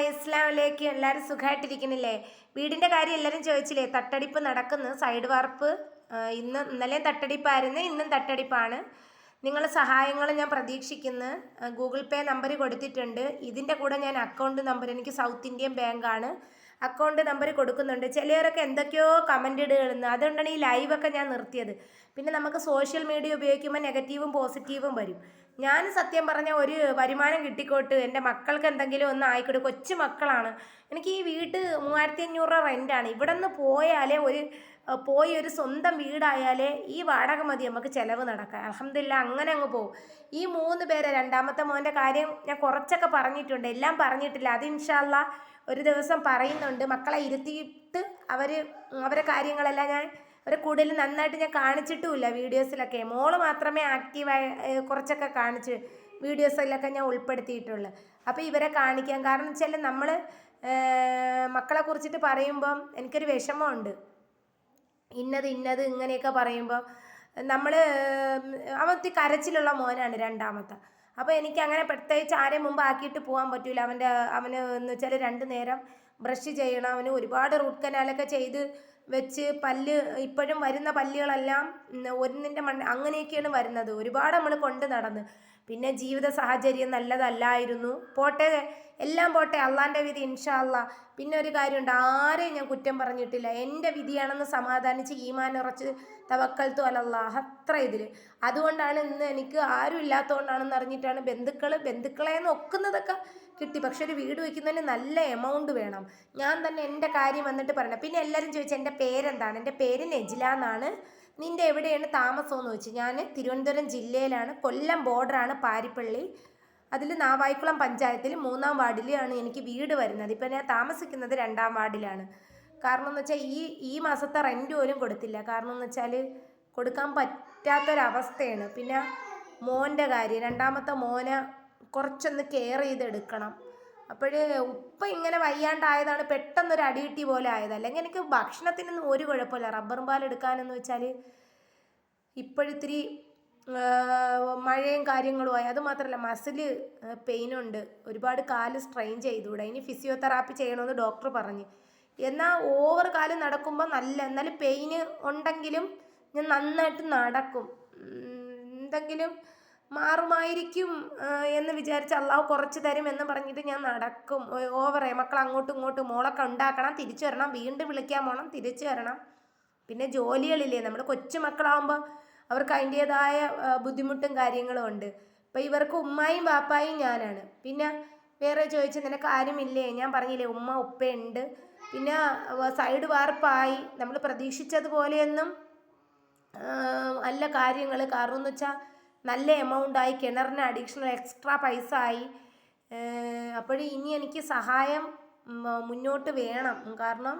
Hi അസ്സലാമലൈക്കും. എല്ലാവരും സുഖമായിട്ടിരിക്കുന്നില്ലേ? വീടിൻ്റെ കാര്യം എല്ലാവരും ചോദിച്ചില്ലേ? തട്ടടിപ്പ് നടക്കുന്നു, സൈഡ് വാർപ്പ്. ഇന്നലെയും തട്ടടിപ്പായിരുന്നു, ഇന്നും തട്ടടിപ്പാണ്. നിങ്ങളുടെ സഹായങ്ങൾ ഞാൻ പ്രതീക്ഷിക്കുന്നു. ഗൂഗിൾ പേ നമ്പർ കൊടുത്തിട്ടുണ്ട്. ഇതിൻ്റെ കൂടെ ഞാൻ അക്കൗണ്ട് നമ്പർ, എനിക്ക് സൗത്ത് ഇന്ത്യൻ ബാങ്കാണ്, അക്കൗണ്ട് നമ്പർ കൊടുക്കുന്നുണ്ട്. ചിലരൊക്കെ എന്തൊക്കെയോ കമൻ്റ് ഇടുകയെന്ന്, അതുകൊണ്ടാണ് ഈ ലൈവൊക്കെ ഞാൻ നിർത്തിയത്. പിന്നെ നമുക്ക് സോഷ്യൽ മീഡിയ ഉപയോഗിക്കുമ്പോൾ നെഗറ്റീവും പോസിറ്റീവും വരും. ഞാൻ സത്യം പറഞ്ഞ ഒരു വരുമാനം കിട്ടിക്കോട്ട്, എൻ്റെ മക്കൾക്ക് എന്തെങ്കിലും ഒന്ന് ആയിക്കോട്ടെ. കൊച്ചു മക്കളാണ്. എനിക്ക് ഈ വീട്ട് 3500 രൂപ റെൻ്റാണ്. ഇവിടെ നിന്ന് പോയാലേ പോയി ഒരു സ്വന്തം വീടായാലേ ഈ വാടക മതി നമുക്ക് ചിലവ് നടക്കാൻ. അൽഹംദുലില്ലാ അങ്ങനെ അങ്ങ് പോകും. ഈ 3 പേരെ, രണ്ടാമത്തെ മോൻ്റെ കാര്യം ഞാൻ കുറച്ചൊക്കെ പറഞ്ഞിട്ടുണ്ട്, എല്ലാം പറഞ്ഞിട്ടില്ല. അത് ഇൻഷാ അല്ലാ ഒരു ദിവസം പറയുന്നുണ്ട്. മക്കളെ ഇരുത്തിയിട്ട് അവരെ കാര്യങ്ങളെല്ലാം ഞാൻ അവരെ കൂടുതൽ നന്നായിട്ട് ഞാൻ കാണിച്ചിട്ടുമില്ല വീഡിയോസിലൊക്കെ. മോള് മാത്രമേ ആക്റ്റീവായി കുറച്ചൊക്കെ കാണിച്ച് വീഡിയോസിലൊക്കെ ഞാൻ ഉൾപ്പെടുത്തിയിട്ടുള്ളൂ. അപ്പോൾ ഇവരെ കാണിക്കാം. കാരണം വെച്ചാൽ നമ്മൾ മക്കളെ കുറിച്ചിട്ട് പറയുമ്പം എനിക്കൊരു വിഷമമുണ്ട്. ഇന്നത് ഇങ്ങനെയൊക്കെ പറയുമ്പോൾ നമ്മൾ അവൻ കരച്ചിലുള്ള മോനാണ് രണ്ടാമത്തെ. അപ്പോൾ എനിക്ക് അങ്ങനെ പ്രത്യേകിച്ച് ആരെയും മുമ്പ് ആക്കിയിട്ട് പോകാൻ പറ്റില്ല. അവന് എന്ന് വെച്ചാൽ 2 നേരം ബ്രഷ് ചെയ്യണം. അവന് ഒരുപാട് റൂട്ട് കനാലൊക്കെ ചെയ്ത് വെച്ച് പല്ല് ഇപ്പോഴും വരുന്ന പല്ലുകളെല്ലാം ഒന്നിൻ്റെ അങ്ങനെയൊക്കെയാണ് വരുന്നത്. ഒരുപാട് നമ്മൾ കൊണ്ട് നടന്ന്. പിന്നെ ജീവിത സാഹചര്യം നല്ലതല്ലായിരുന്നു. പോട്ടെ, എല്ലാം പോട്ടെ, അള്ളാൻ്റെ വിധി ഇൻഷാ അല്ലാ. പിന്നെ ഒരു കാര്യമുണ്ട്, ആരെയും ഞാൻ കുറ്റം പറഞ്ഞിട്ടില്ല. എൻ്റെ വിധിയാണെന്ന് സമാധാനിച്ച് ഈമാൻ ഉറച്ച് തവക്കൽത്തു അലല്ലാഹ്, അത്ര ഇതിൽ. അതുകൊണ്ടാണ് ഇന്ന് എനിക്ക് ആരും ഇല്ലാത്തതുകൊണ്ടാണെന്ന് അറിഞ്ഞിട്ടാണ് ബന്ധുക്കളെ ഒക്കുന്നതൊക്കെ കിട്ടി. പക്ഷെ ഒരു വീട് വയ്ക്കുന്നതിന് നല്ല എമൗണ്ട് വേണം. ഞാൻ തന്നെ എൻ്റെ കാര്യം വന്നിട്ട് പറയണം. പിന്നെ എല്ലാവരും ചോദിച്ചു എൻ്റെ പേരെന്താണ്. എൻ്റെ പേര് നെജില എന്നാണ്. നിൻ്റെ എവിടെയാണ് താമസം എന്ന് ചോദിച്ചു. ഞാൻ തിരുവനന്തപുരം ജില്ലയിലാണ്, കൊല്ലം ബോർഡറാണ്, പാരിപ്പള്ളി. അതിൽ നാവായിക്കുളം പഞ്ചായത്തിൽ 3-ാം വാർഡിലാണ് എനിക്ക് വീട് വരുന്നത്. ഇപ്പം ഞാൻ താമസിക്കുന്നത് 2-ാം വാർഡിലാണ്. കാരണം എന്ന് വെച്ചാൽ ഈ മാസത്തെ റെൻറ്റ് പോലും കൊടുത്തില്ല. കാരണം എന്ന് വെച്ചാൽ കൊടുക്കാൻ പറ്റാത്തൊരവസ്ഥയാണ്. പിന്നെ മോൻ്റെ കാര്യം, രണ്ടാമത്തെ മോനെ കുറച്ചൊന്ന് കെയർ ചെയ്തെടുക്കണം. അപ്പോഴ് ഉപ്പ ഇങ്ങനെ വയ്യാണ്ടായതാണ്, പെട്ടെന്നൊരു അടിയിട്ടി പോലെ ആയത്. അല്ലെങ്കിൽ എനിക്ക് ഭക്ഷണത്തിനൊന്നും ഒരു കുഴപ്പമില്ല. റബ്ബറും പാലെടുക്കാനെന്ന് വെച്ചാൽ ഇപ്പോഴിത്തിരി മഴയും കാര്യങ്ങളുമായി. അതുമാത്രമല്ല മസിൽ പെയിനുണ്ട്, ഒരുപാട് കാല് സ്ട്രെയിൻ ചെയ്തുകൂടെ. ഇനി ഫിസിയോതെറാപ്പി ചെയ്യണമെന്ന് ഡോക്ടർ പറഞ്ഞു. എന്നാൽ ഓവർ കാല് നടക്കുമ്പോൾ എന്നാലും പെയിന് ഉണ്ടെങ്കിലും ഞാൻ നന്നായിട്ട് നടക്കും. എന്തെങ്കിലും മാറുമായിരിക്കും എന്ന് വിചാരിച്ച് അള്ളാഹു കുറച്ച് തരും എന്ന് പറഞ്ഞിട്ട് ഞാൻ നടക്കും. മക്കൾ അങ്ങോട്ടും ഇങ്ങോട്ടും, മോളൊക്കെ ഉണ്ടാക്കണം, തിരിച്ചു വരണം, വീണ്ടും വിളിക്കാൻ പോകണം, തിരിച്ചു വരണം. പിന്നെ ജോലികളില്ലേ, നമ്മൾ കൊച്ചു മക്കളാകുമ്പോൾ അവർക്ക് അതിൻ്റേതായ ബുദ്ധിമുട്ടും കാര്യങ്ങളും ഉണ്ട്. ഇപ്പം ഇവർക്ക് ഉമ്മായും ബാപ്പായും ഞാനാണ്. പിന്നെ വേറെ ചോദിച്ചു നിനക്ക് ആരുമില്ലേ? ഞാൻ പറഞ്ഞില്ലേ, ഉപ്പയുണ്ട്. പിന്നെ സൈഡ് വാർപ്പായി. നമ്മൾ പ്രതീക്ഷിച്ചതുപോലെയൊന്നും അല്ല കാര്യങ്ങൾ. കാരണം എന്ന് വെച്ചാൽ നല്ല എമൗണ്ടായി, കിണറിന് അഡീഷണൽ എക്സ്ട്രാ പൈസ ആയി. അപ്പോഴും ഇനി എനിക്ക് സഹായം മുന്നോട്ട് വേണം. കാരണം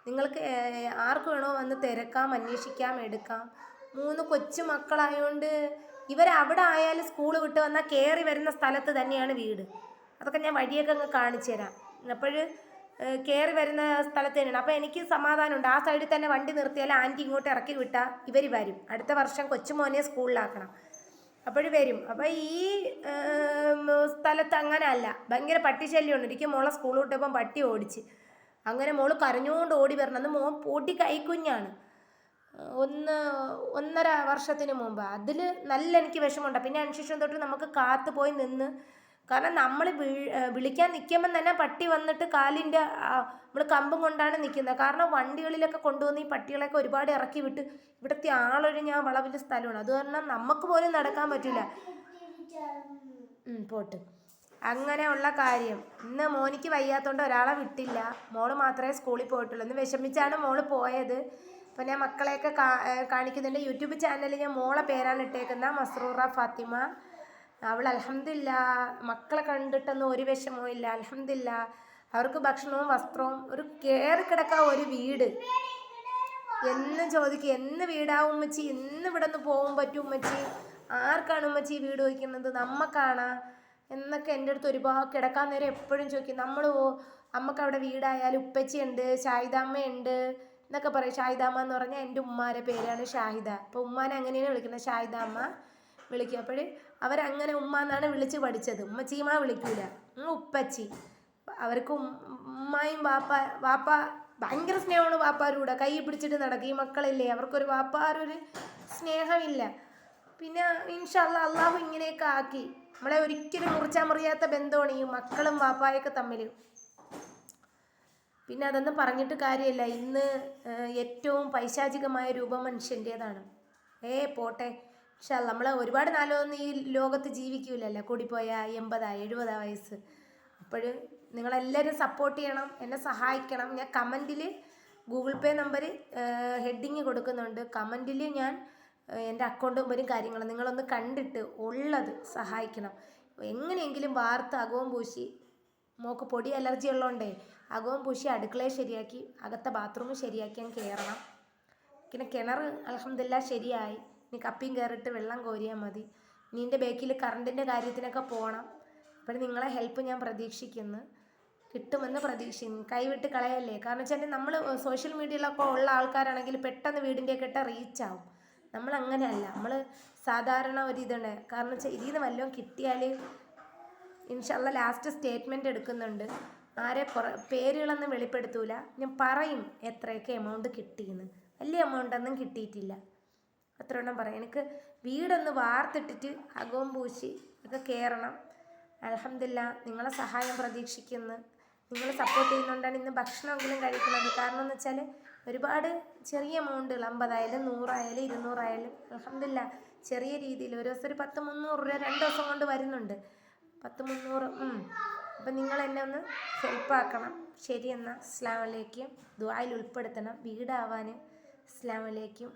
നിങ്ങൾക്ക് ആർക്ക് വേണോ വന്ന് തിരക്കാം, അന്വേഷിക്കാം, എടുക്കാം. 3 കൊച്ചു മക്കളായതുകൊണ്ട് ഇവരവിടെ ആയാലും സ്കൂൾ വിട്ട് വന്നാൽ കയറി വരുന്ന സ്ഥലത്ത് തന്നെയാണ് വീട്. അതൊക്കെ ഞാൻ വഴിയൊക്കെ അങ്ങ് കാണിച്ചു തരാം. അപ്പോൾ കയറി വരുന്ന സ്ഥലത്ത് തന്നെയാണ്. അപ്പോൾ എനിക്ക് സമാധാനമുണ്ട്. ആ സൈഡിൽ തന്നെ വണ്ടി നിർത്തിയാൽ ആൻറ്റി ഇങ്ങോട്ട് ഇറക്കി വിട്ടാൽ ഇവർ വരും. അടുത്ത വർഷം കൊച്ചുമോനെ സ്കൂളിലാക്കണം, അപ്പോൾ വരും. അപ്പോൾ ഈ സ്ഥലത്ത് അങ്ങനെ അല്ല, ഭയങ്കര പട്ടിശല്യമുണ്ട്. ഒരിക്കൽ മോളെ സ്കൂൾ വിട്ടപ്പം പട്ടി ഓടിച്ച്. അങ്ങനെ മോള് കരഞ്ഞുകൊണ്ട് ഓടി വരണം. അന്ന് പൊട്ടി കൈക്കുഞ്ഞാണ്, 1.5 വർഷത്തിന് മുമ്പ്. അതിൽ നല്ല എനിക്ക് വിഷമമുണ്ട്. പിന്നെ അതിനുശേഷം തൊട്ട് നമുക്ക് കാത്തു പോയി നിന്ന്. കാരണം നമ്മൾ വിളിക്കാൻ നിൽക്കുമ്പം തന്നെ പട്ടി വന്നിട്ട് കാലിൻ്റെ നമ്മൾ കമ്പും കൊണ്ടാണ് നിൽക്കുന്നത്. കാരണം വണ്ടികളിലൊക്കെ കൊണ്ടുവന്ന് ഈ പട്ടികളെയൊക്കെ ഒരുപാട് ഇറക്കി വിട്ട് ഇവിടുത്തെ ആളൊഴിഞ്ഞ വളവിൽ സ്ഥലമാണ്. അത് കാരണം നമുക്ക് പോലും നടക്കാൻ പറ്റില്ല. പോട്ട് അങ്ങനെയുള്ള കാര്യം. ഇന്ന് മോനിക്ക് വയ്യാത്തതുകൊണ്ട് ഒരാളെ വിട്ടില്ല, മോള് മാത്രമേ സ്കൂളിൽ പോയിട്ടുള്ളൂ. ഇന്ന് വിഷമിച്ചാണ് മോള് പോയത്. അപ്പോൾ ഞാൻ മക്കളെയൊക്കെ കാണിക്കുന്നുണ്ട്. യൂട്യൂബ് ചാനലിൽ ഞാൻ മോളെ പേരാണ് ഇട്ടേക്കുന്നത്, മസ്റൂറ ഫാത്തിമ. അവൾ അൽഹംദുലില്ലാ മക്കളെ കണ്ടിട്ടൊന്നും ഒരു വിഷമവും ഇല്ല. അൽഹംദുലില്ലാ അവർക്ക് ഭക്ഷണവും വസ്ത്രവും, ഒരു കയറി കിടക്കാൻ ഒരു വീട്. എന്ന് ചോദിക്കും, എന്ന് വീടാവും ഉമ്മച്ചി, എന്ന് ഇവിടെ നിന്ന് പോകാൻ പറ്റും ഉമ്മച്ചി, ആർക്കാണ് ഉമ്മച്ചി വീട് വയ്ക്കുന്നത്, നമ്മക്കാണ് എന്നൊക്കെ എൻ്റെ അടുത്ത് ഒരുപാട് കിടക്കാൻ നേരം എപ്പോഴും ചോദിക്കും. അമ്മക്ക് അവിടെ വീടായാലും ഉപ്പച്ചിയുണ്ട്, ഷാഹിദാമ്മയുണ്ട് എന്നൊക്കെ പറയും. ഷാഹിദാമ്മ എന്ന് പറഞ്ഞാൽ എൻ്റെ ഉമ്മാരെ പേരാണ് ഷാഹിദ. അപ്പോൾ ഉമ്മാനെ അങ്ങനെയാണ് വിളിക്കുന്നത്, ഷാഹിദാമ്മ വിളിക്കും. അപ്പോൾ അവരങ്ങനെ ഉമ്മ എന്നാണ് വിളിച്ച് പഠിച്ചത്, ഉമ്മച്ചീമ വിളിക്കൂല, ഉപ്പച്ചി. അവർക്ക് ഉമ്മായും വാപ്പ ഭയങ്കര സ്നേഹമാണ് വാപ്പാരൂടെ കൈ പിടിച്ചിട്ട് നടക്കും. ഈ മക്കളില്ലേ, അവർക്കൊരു വാപ്പാരൊരു സ്നേഹമില്ല. പിന്നെ ഇൻഷാ അല്ലാഹ് അള്ളാഹു ഇങ്ങനെയൊക്കെ ആക്കി നമ്മളെ ഒരിക്കലും മുറിച്ചാൽ മുറിയാത്ത ബന്ധമാണ് ഈ മക്കളും വാപ്പായൊക്കെ തമ്മിൽ. പിന്നെ അതൊന്നും പറഞ്ഞിട്ട് കാര്യമില്ല. ഇന്ന് ഏറ്റവും പൈശാചികമായ രൂപം മനുഷ്യൻ്റേതാണ്. പോട്ടെ, പക്ഷെ നമ്മൾ ഒരുപാട് നാളൊന്നും ഈ ലോകത്ത് ജീവിക്കൂലല്ലോ. കൂടിപ്പോയ 80-70 വയസ്സ്. അപ്പോൾ നിങ്ങളെല്ലാവരും സപ്പോർട്ട് ചെയ്യണം, എന്നെ സഹായിക്കണം. ഞാൻ കമൻറ്റിൽ ഗൂഗിൾ പേ നമ്പർ ഹെഡിങ് കൊടുക്കുന്നുണ്ട്. കമൻറ്റിൽ ഞാൻ എൻ്റെ അക്കൗണ്ട് നമ്പറും കാര്യങ്ങളും നിങ്ങളൊന്ന് കണ്ടിട്ട് ഉള്ളത് സഹായിക്കണം. എങ്ങനെയെങ്കിലും വാർത്ത് അകവും പൂശി, മോക്ക് പൊടി അലർജി ഉള്ളതുകൊണ്ടേ അകവും പൂശി അടുക്കളയെ ശരിയാക്കി അകത്തെ ബാത്റൂം ശരിയാക്കി ഞാൻ കയറണം. പിന്നെ കിണർ അൽഹംദുലില്ലാഹ് ശരിയായി. ഇനി കപ്പിയും കയറിയിട്ട് വെള്ളം കോരിയാൽ മതി. നിൻ്റെ ബേക്കിൽ കറണ്ടിൻ്റെ കാര്യത്തിനൊക്കെ പോകണം. അപ്പോൾ നിങ്ങളെ ഹെൽപ്പ് ഞാൻ പ്രതീക്ഷിക്കുന്നു, കിട്ടുമെന്ന് പ്രതീക്ഷിക്കുന്നു. കൈവിട്ട് കളയല്ലേ. കാരണം വെച്ചാൽ നമ്മൾ സോഷ്യൽ മീഡിയയിലൊക്കെ ഉള്ള ആൾക്കാരാണെങ്കിൽ പെട്ടെന്ന് വീടിൻ്റെയൊക്കെ ഇട്ട റീച്ചാവും. നമ്മൾ അങ്ങനെയല്ല, നമ്മൾ സാധാരണ ഒരിതുണ്ട്. കാരണം വെച്ചാൽ ഇതിൽ നിന്ന് വല്ലതും കിട്ടിയാൽ ഇൻഷാ അല്ലാഹ് ലാസ്റ്റ് സ്റ്റേറ്റ്മെൻറ്റ് എടുക്കുന്നുണ്ട്. പേരുകളൊന്നും വെളിപ്പെടുത്തൂല, ഞാൻ പറയും എത്രയൊക്കെ എമൗണ്ട് കിട്ടിയെന്ന്. വലിയ എമൗണ്ടൊന്നും കിട്ടിയിട്ടില്ല, അത്രയോണം പറയാം. എനിക്ക് വീടൊന്ന് വാർത്തിട്ടിട്ട് അകവും പൂശി ഒക്കെ കയറണം. അൽഹംദുലില്ലാഹ് നിങ്ങളെ സഹായം പ്രതീക്ഷിക്കുന്നു. നിങ്ങൾ സപ്പോർട്ട് ചെയ്യുന്നതുകൊണ്ടാണ് ഇന്ന് ഭക്ഷണമെങ്കിലും കഴിക്കുന്നത്. കാരണം എന്ന് വെച്ചാൽ ഒരുപാട് ചെറിയ എമൗണ്ടുകൾ 50 100 200 അൽഹംദുലില്ലാഹ് ചെറിയ രീതിയിൽ ഒരു ദിവസം ഒരു 10-300 രൂപ 2 ദിവസം കൊണ്ട് വരുന്നുണ്ട്. 10-300. അപ്പം നിങ്ങൾ എന്നെ ഒന്ന് ഹെൽപ്പാക്കണം. ശരി, എന്നാൽ അസ്സലാമു അലൈക്കും. ദുആയിൽ ഉൾപ്പെടുത്തണം വീടാവാൻ. അസ്സലാമു അലൈക്കും.